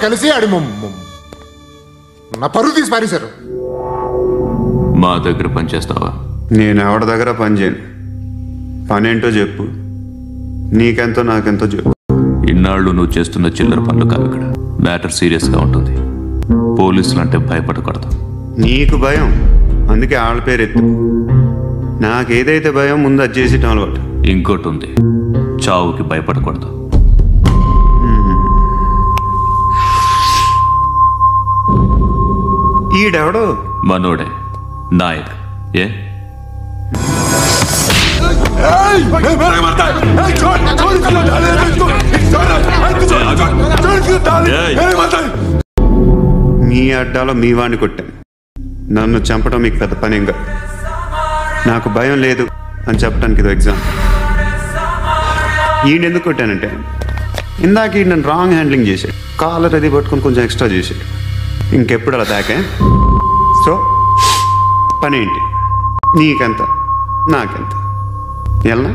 కలిసి ఆడి నా పరువు తీసి పారేశారు. మా దగ్గర పని చేస్తావా? నేను ఎవరి దగ్గర పని చేయను. పనేంటో చెప్పు, నీకెంతో నాకెంతో చెప్పు. ఇన్నాళ్ళు నువ్వు చేస్తున్న చిల్లర పనులు కావు ఇక్కడ. మ్యాటర్ సీరియస్గా ఉంటుంది. పోలీసులు అంటే భయపడకూడదు. నీకు భయం, అందుకే ఆళ్ళ పేరు ఎత్తు. నాకేదైతే భయం ముందు అది చేసేటం అలవాటు. ఇంకోటి ఉంది, చావుకి భయపడకూడదు. ఈడెవడో మనోడే నాయక్. ఏ మీ అడ్డాలో మీ వాణ్ణి కొట్టాను. నన్ను చంపడం మీకు పెద్ద పనిగా. నాకు భయం లేదు అని చెప్పడానికి ఇది ఎగ్జామ్. ఈయన ఎందుకు కొట్టానంటే ఇందాక ఈ నన్ను రాంగ్ హ్యాండ్లింగ్ చేశాడు. కాలర్ అది పట్టుకొని కొంచెం ఎక్స్ట్రా చేశాడు. ఇంకెప్పుడు అలా తాకే. సో పని ఏంటి? నీకెంత నాకెంత? ఎలా